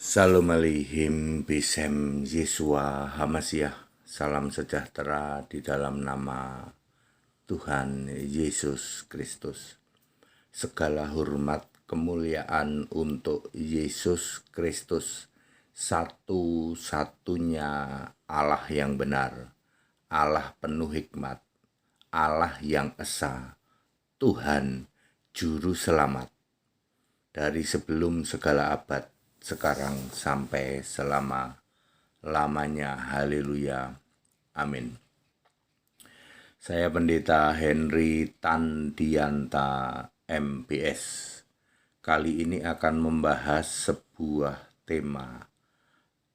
Salam alaikum bisem Yesua Hamasiah. Salam sejahtera di dalam nama Tuhan Yesus Kristus. Segala hormat kemuliaan untuk Yesus Kristus, satu-satunya Allah yang benar, Allah penuh hikmat, Allah yang esa, Tuhan Juru Selamat. Dari sebelum segala abad, sekarang sampai selama-lamanya. Haleluya. Amin. Saya Pendeta Henry Tandianta MPS. Kali ini akan membahas sebuah tema.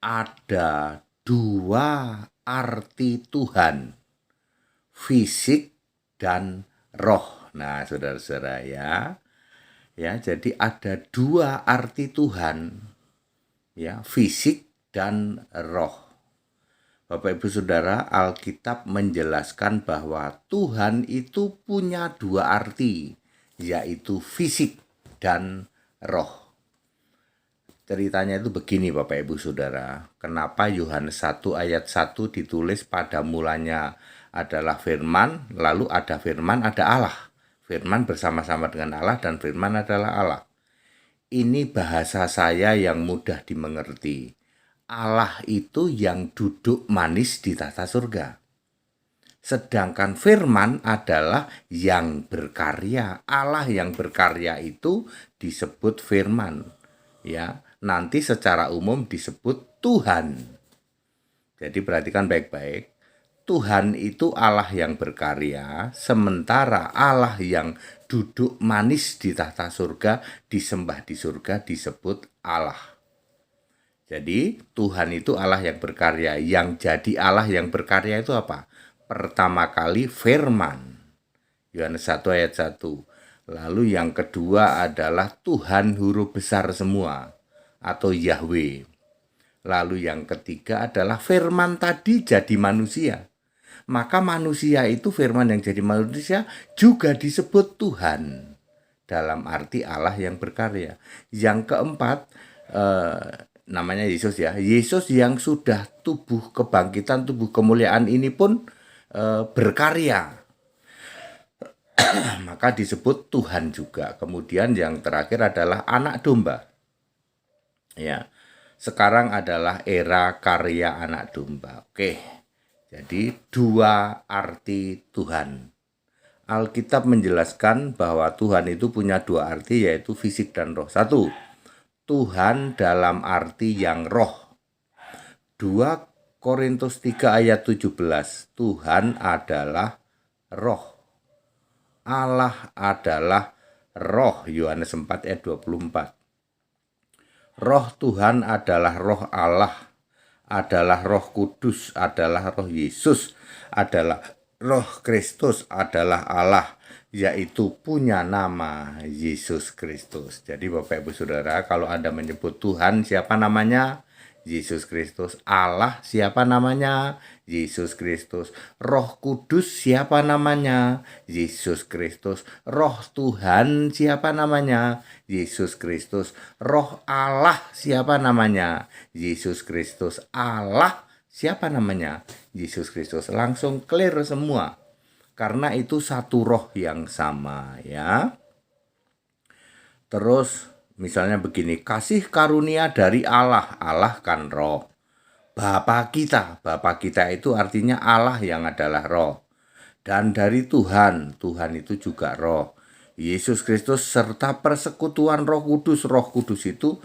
Ada dua arti Tuhan, fisik dan roh. Nah, saudara-saudara ya, jadi ada dua arti Tuhan, ya, fisik dan roh. Bapak Ibu Saudara, Alkitab menjelaskan bahwa Tuhan itu punya dua arti, yaitu fisik dan roh. Ceritanya itu begini Bapak Ibu Saudara, kenapa Yohanes 1 ayat 1 ditulis pada mulanya adalah firman, lalu ada firman, ada Allah. Firman bersama-sama dengan Allah dan firman adalah Allah. Ini bahasa saya yang mudah dimengerti. Allah itu yang duduk manis di tata surga. Sedangkan firman adalah yang berkarya. Allah yang berkarya itu disebut firman. Ya, nanti secara umum disebut Tuhan. Jadi perhatikan baik-baik. Tuhan itu Allah yang berkarya, sementara Allah yang duduk manis di tahta surga, disembah di surga, disebut Allah. Jadi Tuhan itu Allah yang berkarya. Yang jadi Allah yang berkarya itu apa? Pertama kali firman. Yohanes 1 ayat 1. Lalu yang kedua adalah Tuhan huruf besar semua atau Yahweh. Lalu yang ketiga adalah firman tadi jadi manusia. Maka manusia itu firman yang jadi manusia juga disebut Tuhan. Dalam arti Allah yang berkarya. Yang keempat, namanya Yesus ya. Yesus yang sudah tubuh kebangkitan, tubuh kemuliaan ini pun berkarya. Maka disebut Tuhan juga. Kemudian yang terakhir adalah anak domba. Ya. Sekarang adalah era karya anak domba. Oke. Jadi dua arti Tuhan. Alkitab menjelaskan bahwa Tuhan itu punya dua arti, yaitu fisik dan roh. Satu, Tuhan dalam arti yang roh. 2 Korintus 3 ayat 17, Tuhan adalah roh. Allah adalah roh, Yohanes 4 ayat 24. Roh Tuhan adalah roh Allah, adalah Roh Kudus, adalah Roh Yesus, adalah Roh Kristus, adalah Allah, yaitu punya nama Yesus Kristus. Jadi Bapak Ibu Saudara, kalau Anda menyebut Tuhan, siapa namanya? Yesus Kristus. Allah, siapa namanya? Yesus Kristus. Roh Kudus, siapa namanya? Yesus Kristus. Roh Tuhan, siapa namanya? Yesus Kristus. Roh Allah, siapa namanya? Yesus Kristus. Allah, siapa namanya? Yesus Kristus. Langsung clear semua. Karena itu satu roh yang sama, ya. Terus misalnya begini, kasih karunia dari Allah. Allah kan roh. Bapa kita itu artinya Allah yang adalah roh. Dan dari Tuhan itu juga roh. Yesus Kristus serta persekutuan Roh Kudus. Roh Kudus itu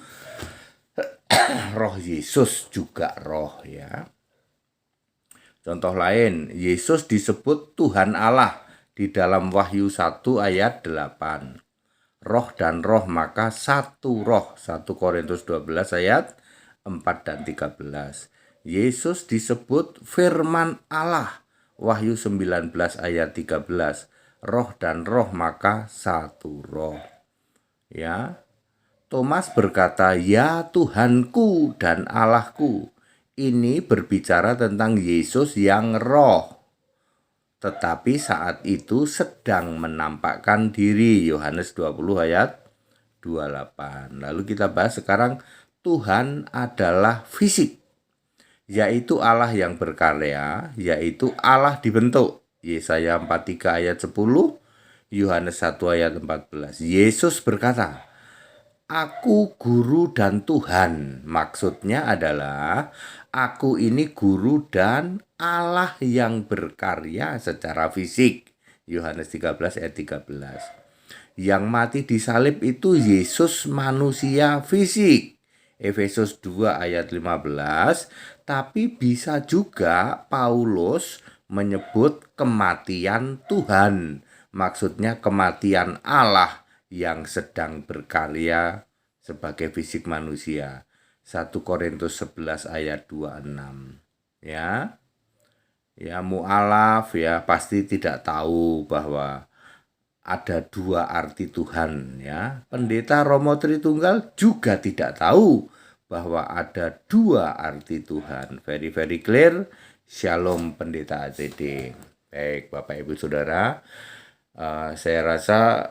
Roh Yesus juga roh, ya. Contoh lain, Yesus disebut Tuhan Allah di dalam Wahyu 1 ayat 8. Roh dan roh maka satu roh. 1 Korintus 12 ayat 4 dan 13. Yesus disebut firman Allah. Wahyu 19 ayat 13. Roh dan roh maka satu roh. Ya. Thomas berkata, "Ya Tuhanku dan Allahku." Ini berbicara tentang Yesus yang roh. Tetapi saat itu sedang menampakkan diri. Yohanes 20 ayat 28. Lalu kita bahas sekarang Tuhan adalah fisik, yaitu Allah yang berkarya, yaitu Allah dibentuk. Yesaya 43 ayat 10, Yohanes 1 ayat 14. Yesus berkata, "Aku guru dan Tuhan." Maksudnya adalah aku ini guru dan Allah yang berkarya secara fisik. Yohanes 13 ayat 13. Yang mati di salib itu Yesus manusia fisik. Efesus 2 ayat 15. Tapi bisa juga Paulus menyebut kematian Tuhan. Maksudnya kematian Allah yang sedang berkarya sebagai fisik manusia. 1 Korintus 11 ayat 26. Ya. Ya, mu'alaf ya pasti tidak tahu bahwa ada dua arti Tuhan ya. Pendeta Romo Tritunggal juga tidak tahu bahwa ada dua arti Tuhan. Very clear. Shalom Pendeta ATD. Baik Bapak Ibu Saudara, saya rasa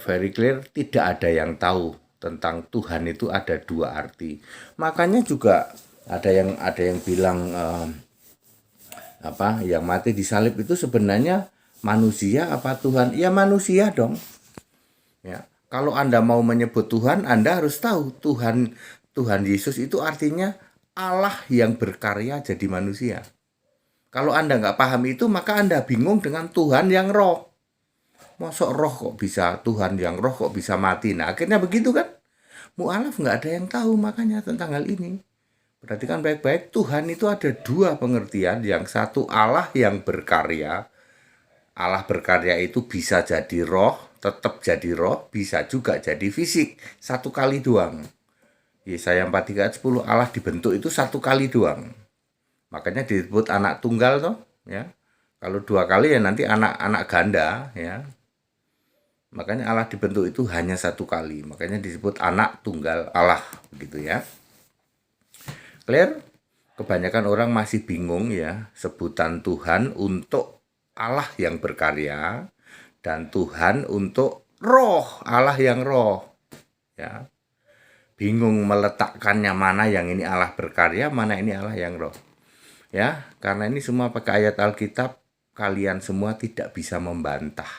very clear, tidak ada yang tahu tentang Tuhan itu ada dua arti. Makanya juga ada yang bilang yang mati di salib itu sebenarnya manusia apa Tuhan? Ya manusia dong. Ya, kalau Anda mau menyebut Tuhan, Anda harus tahu Tuhan Yesus itu artinya Allah yang berkarya jadi manusia. Kalau Anda nggak paham itu, maka Anda bingung dengan Tuhan yang roh. Masuk roh kok bisa, Tuhan yang roh kok bisa mati. Nah akhirnya begitu kan. Mu'alaf nggak ada yang tahu makanya tentang hal ini. Perhatikan baik-baik, Tuhan itu ada dua pengertian. Yang satu Allah yang berkarya. Allah berkarya itu bisa jadi roh, tetap jadi roh, bisa juga jadi fisik. Satu kali doang. Yesaya 43 ayat 10, Allah dibentuk itu satu kali doang. Makanya disebut anak tunggal toh, ya. Kalau dua kali ya nanti anak ganda, ya. Makanya Allah dibentuk itu hanya satu kali. Makanya disebut anak tunggal Allah, begitu ya. Clear? Kebanyakan orang masih bingung ya, sebutan Tuhan untuk Allah yang berkarya dan Tuhan untuk roh, Allah yang roh. Ya. Bingung meletakkannya, mana yang ini Allah berkarya, mana ini Allah yang roh. Ya, karena ini semua pakai ayat Alkitab, kalian semua tidak bisa membantah.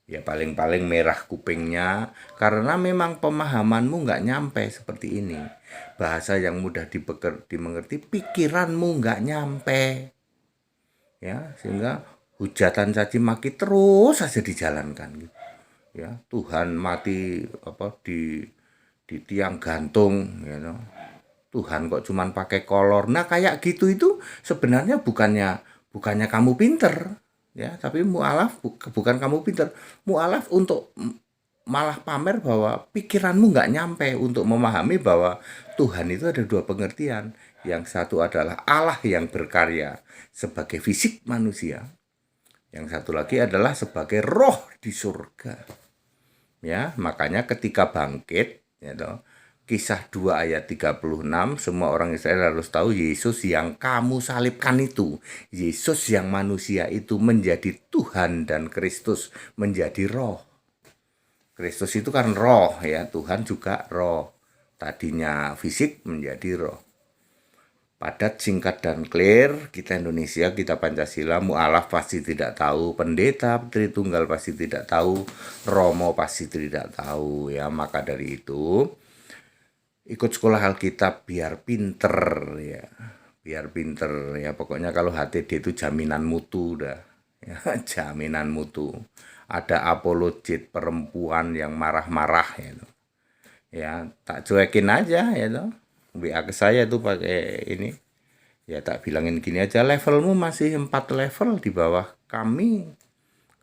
Ya paling-paling merah kupingnya, karena memang pemahamanmu nggak nyampe seperti ini. Bahasa yang mudah dimengerti, pikiranmu nggak nyampe. Ya, sehingga hujatan caci maki terus saja dijalankan. Ya, Tuhan mati di tiang gantung, you know. Tuhan kok cuman pakai kolor. Nah kayak gitu itu sebenarnya bukannya kamu pinter, ya, tapi mu'alaf bukan kamu pinter. Mu'alaf untuk malah pamer bahwa pikiranmu nggak nyampe untuk memahami bahwa Tuhan itu ada dua pengertian. Yang satu adalah Allah yang berkarya sebagai fisik manusia. Yang satu lagi adalah sebagai roh di surga. Ya, makanya ketika bangkit, ya toh, Kisah 2 ayat 36, semua orang Israel harus tahu Yesus yang kamu salibkan itu, Yesus yang manusia itu menjadi Tuhan dan Kristus menjadi roh. Kristus itu kan roh ya, Tuhan juga roh. Tadinya fisik menjadi roh. Padat, singkat, dan clear. Kita Indonesia, kita Pancasila, mu'alaf pasti tidak tahu, pendeta Tritunggal pasti tidak tahu, Romo pasti tidak tahu ya. Maka dari itu ikut sekolah Alkitab biar pinter ya, biar pinter ya. Pokoknya kalau HTD itu jaminan mutu dah ya, jaminan mutu. Ada apologet perempuan yang marah-marah ya, tak cuekin aja ya toh. WA ke saya tuh pakai ini ya, tak bilangin gini aja, levelmu masih 4 level di bawah kami.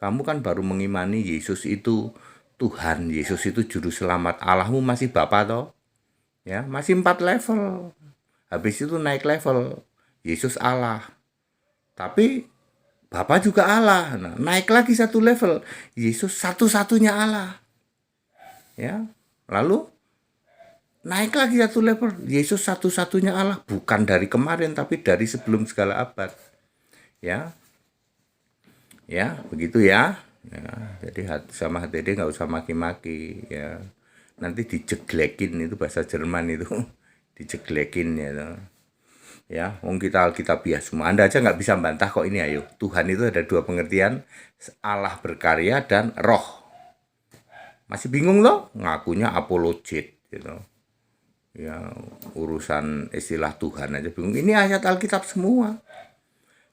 Kamu kan baru mengimani Yesus itu Tuhan, Yesus itu juru selamat, Allahmu masih Bapa toh. Ya, masih 4 level. Habis itu naik level. Yesus Allah. Tapi Bapa juga Allah. Nah, naik lagi 1 level. Yesus satu-satunya Allah. Ya. Lalu naik lagi 1 level. Yesus satu-satunya Allah, bukan dari kemarin tapi dari sebelum segala abad. Ya. Ya, begitu ya. Ya, jadi sama HTD nggak usah maki-maki ya. nanti dijeglekin, itu bahasa Jerman itu. Dijeglekin ya. Ya, wong kita Alkitabiah semua. Anda aja nggak bisa bantah kok ini, ayo. Tuhan itu ada dua pengertian, Allah berkarya dan roh. Masih bingung loh? Ngakunya apologet gitu. Ya, urusan istilah Tuhan aja bingung. Ini ayat Alkitab semua.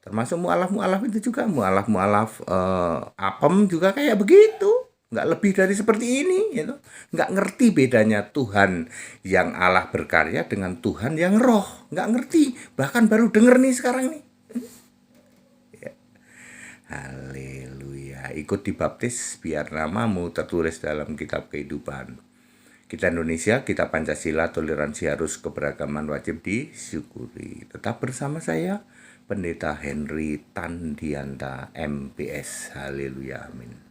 Termasuk mu'alaf-mu'alaf itu juga. Mu'alaf-mu'alaf apem juga kayak begitu. Nggak lebih dari seperti ini gitu. Nggak ngerti bedanya Tuhan yang Allah berkarya dengan Tuhan yang roh. Nggak ngerti. Bahkan baru denger nih sekarang nih. Haleluya. Ikut dibaptis biar namamu tertulis dalam kitab kehidupan. Kita Indonesia, kita Pancasila, toleransi harus, keberagaman wajib disyukuri. Tetap bersama saya, Pendeta Henry Tandianta, MPS. Haleluya, amin.